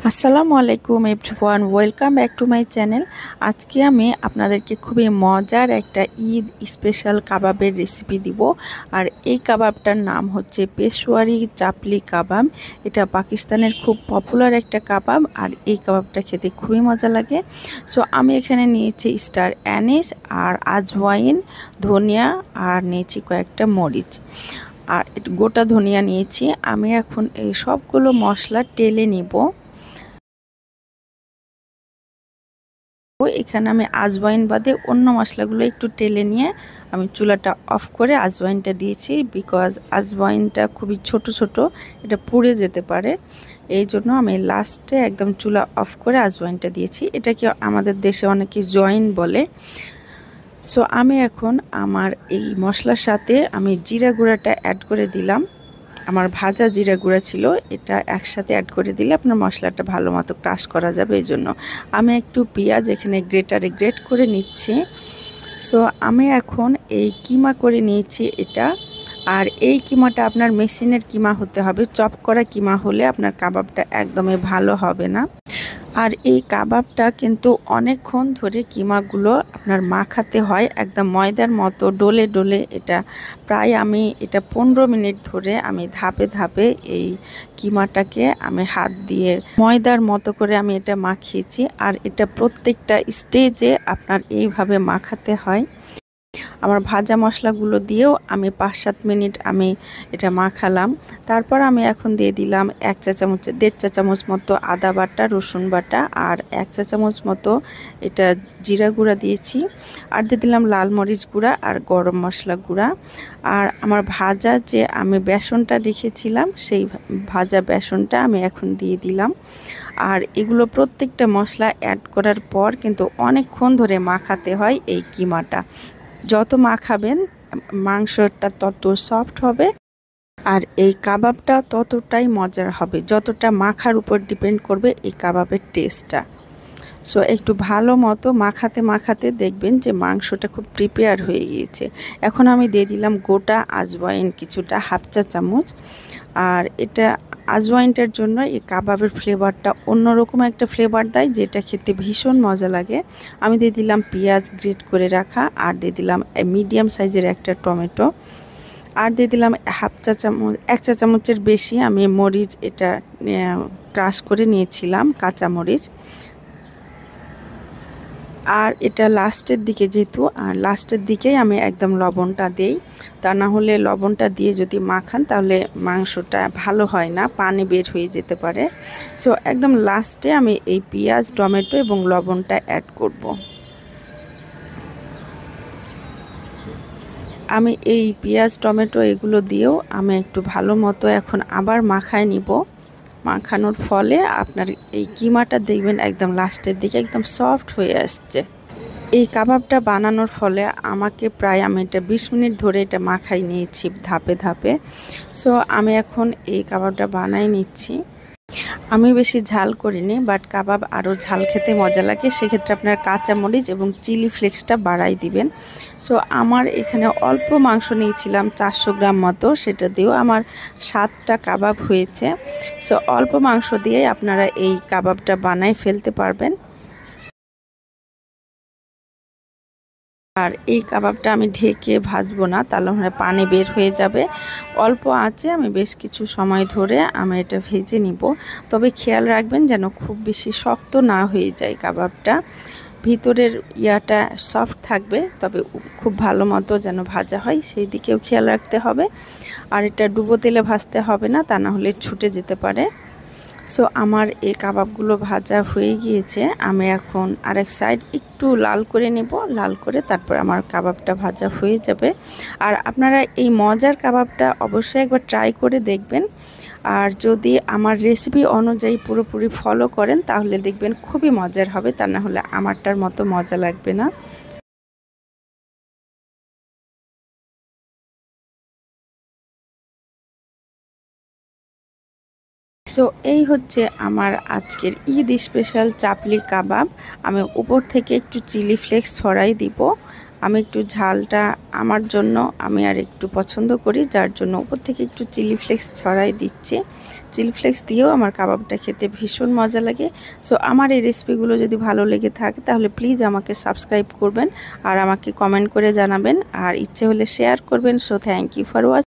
আসসালামু আলাইকুম everyone, welcome back to my channel. আজকে আমি আপনাদেরকে খুবই মজার একটা ঈদ স্পেশাল কাবাবের রেসিপি দিব। আর এই কাবাবটার নাম হচ্ছে পেশোয়ারি চাপলি কাবাব। এটা পাকিস্তানের খুব পপুলার একটা কাবাব, আর এই কাবাবটা খেতে খুবই মজা লাগে। সো আমি এখানে নিয়েছি স্টার অ্যানিস আর আজওয়াইন, ধনিয়া, আর নিয়েছি কয়েকটা মরিচ, আর গোটা ধনিয়া নিয়েছি। আমি এখন এই সবগুলো মশলা টেলে নিব। এখানে আমি আজওয়াইন বাদে অন্য মশলাগুলো একটু টেলে নিয়ে আমি চুলাটা অফ করে আজওয়াইনটা দিয়েছি, বিকজ আজওয়াইনটা খুবই ছোট ছোট, এটা পুড়ে যেতে পারে। এই জন্য আমি লাস্টে একদম চুলা অফ করে আজওয়াইনটা দিয়েছি। এটাকে আমাদের দেশে অনেকে জয়েন বলে। সো আমি এখন আমার এই মশলার সাথে আমি জিরা গুঁড়াটা অ্যাড করে দিলাম। আমার ভাজা জিরা গুঁড়া ছিল, এটা একসাথে অ্যাড করে দিলে আপনার মশলাটা ভালো মতো ক্রাশ করা যাবে। এই জন্য আমি একটু পেঁয়াজ এখানে গ্রেটারে গ্রেট করে নিচ্ছি। সো আমি এখন এই কিমা করে নিয়েছি এটা। আর এই কিমাটা আপনার মেশিনের কিমা হতে হবে, চপ করা কিমা হলে আপনার কাবাবটা একদমই ভালো হবে না। আর এই কাবাবটা কিন্তু অনেকক্ষণ ধরে কিমাগুলো আপনার মাখাতে হয়, একদম ময়দার মতো ডলে ডলে। এটা প্রায় আমি 15 মিনিট ধরে আমি ধাপে ধাপে এই কিমাটাকে আমি হাত দিয়ে ময়দার মতো করে আমি এটা মাখিয়েছি। আর এটা প্রত্যেকটা স্টেজে আপনার এইভাবে মাখাতে হয়। আমার ভাজা মশলাগুলো দিয়েও আমি 5-7 মিনিট আমি এটা মাখালাম। তারপর আমি এখন দিয়ে দিলাম 1.5 চা চামচ মতো আদা বাটা, রসুন বাটা, আর 1 চা চামচ মতো এটা জিরা গুঁড়া দিয়েছি। আর দিয়ে দিলাম লাল মরিচ গুঁড়া আর গরম মশলা গুঁড়া। আর আমার ভাজা যে আমি বেসনটা রেখেছিলাম, সেই ভাজা বেসনটা আমি এখন দিয়ে দিলাম। আর এগুলো প্রত্যেকটা মশলা অ্যাড করার পর কিন্তু অনেকক্ষণ ধরে মাখাতে হয় এই কিমাটা। যত মাখাবেন মাংসটা তত সফট হবে, আর এই কাবাবটা ততটাই মজার হবে। যতটা মাখার উপর ডিপেন্ড করবে এই কাবাবের টেস্টটা। সো একটু ভালো মতো মাখাতে মাখাতে দেখবেন যে মাংসটা খুব প্রিপেয়ার হয়ে গিয়েছে। এখন আমি দিয়ে দিলাম গোটা আজওয়াইন কিছুটা, 1/2 চা চামচ। আর এটা আজওয়াইনটার জন্য এই কাবাবের ফ্লেভারটা অন্যরকম একটা ফ্লেভার দেয়, যেটা খেতে ভীষণ মজা লাগে। আমি দিয়ে দিলাম পেঁয়াজ গ্রেট করে রাখা, আর দিয়ে দিলাম মিডিয়াম সাইজের একটা টমেটো, আর দিয়ে দিলাম 1 চা চামচের বেশি আমি মরিচ এটা ক্রাশ করে নিয়েছিলাম, কাঁচা মরিচ। আর এটা লাস্টের দিকে যেহেতু, আর লাস্টের দিকেই আমি একদম লবণটা দেই। তা না হলে লবণটা দিয়ে যদি মাখান তাহলে মাংসটা ভালো হয় না, পানি বের হয়ে যেতে পারে। সো একদম লাস্টে আমি এই পেঁয়াজ, টমেটো এবং লবণটা অ্যাড করব। আমি এই পেঁয়াজ, টমেটো এগুলো দিয়েও আমি একটু ভালো মতো এখন আবার মাখায় নিব। মাখানোর ফলে আপনার এই কিমাটা দেখবেন একদম লাস্টের দিকে একদম সফট হয়ে আসছে। এই কাবাবটা বানানোর ফলে আমাকে প্রায় আমি এটা 20 মিনিট ধরে এটা মাখাই নিয়েছি ধাপে ধাপে। সো আমি এখন এই কাবাবটা বানাই নিচ্ছি। আমি বেশি ঝাল করিনি, বাট কাবাব আরও ঝাল খেতে মজা লাগে, সেক্ষেত্রে আপনার কাঁচামরিচ এবং চিলি ফ্লেক্সটা বাড়াই দিবেন। সো আমার এখানে অল্প মাংস নিয়েছিলাম 400 গ্রাম মতো, সেটা দিয়েও আমার 7টা কাবাব হয়েছে। সো অল্প মাংস দিয়েই আপনারা এই কাবাবটা বানাই ফেলতে পারবেন। আর এই কাবাবটা আমি ঢেকে ভাজবো না, তাহলে পানি বের হয়ে যাবে। অল্প আঁচে আমি বেশ কিছু সময় ধরে আমি এটা ভেজে নিব। তবে খেয়াল রাখবেন যেন খুব বেশি শক্ত না হয়ে যায় কাবাবটা, ভিতরের ইয়াটা সফট থাকবে, তবে খুব ভালো মতো যেন ভাজা হয় সেই দিকেও খেয়াল রাখতে হবে। আর এটা ডুবো তেলে ভাজতে হবে না, তা না হলে ছুটে যেতে পারে। সো আমার এই কাবাবগুলো ভাজা হয়ে গিয়েছে। আমি এখন আরেক সাইড একটু লাল করে নেব, লাল করে তারপর আমার কাবাবটা ভাজা হয়ে যাবে। আর আপনারা এই মজার কাবাবটা অবশ্যই একবার ট্রাই করে দেখবেন। আর যদি আমার রেসিপি অনুযায়ী পুরোপুরি ফলো করেন তাহলে দেখবেন খুবই মজার হবে, তা না হলে আমারটার মতো মজা লাগবে না। সো এই হচ্ছে আমার আজকের ঈদ স্পেশাল চাপলি কাবাব। আমি উপর থেকে একটু চিলি ফ্লেক্স ছড়াই দিব। আমি একটু ঝালটা আমার জন্য আমি আর একটু পছন্দ করি, যার জন্য উপর থেকে একটু চিলি ফ্লেক্স ছড়াই দিচ্ছি। চিলি ফ্লেক্স দিয়েও আমার কাবাবটা খেতে ভীষণ মজা লাগে। সো আমার এই রেসিপিগুলো যদি ভালো লেগে থাকে তাহলে প্লিজ আমাকে সাবস্ক্রাইব করবেন আর আমাকে কমেন্ট করে জানাবেন, আর ইচ্ছে হলে শেয়ার করবেন। So thank you for watching.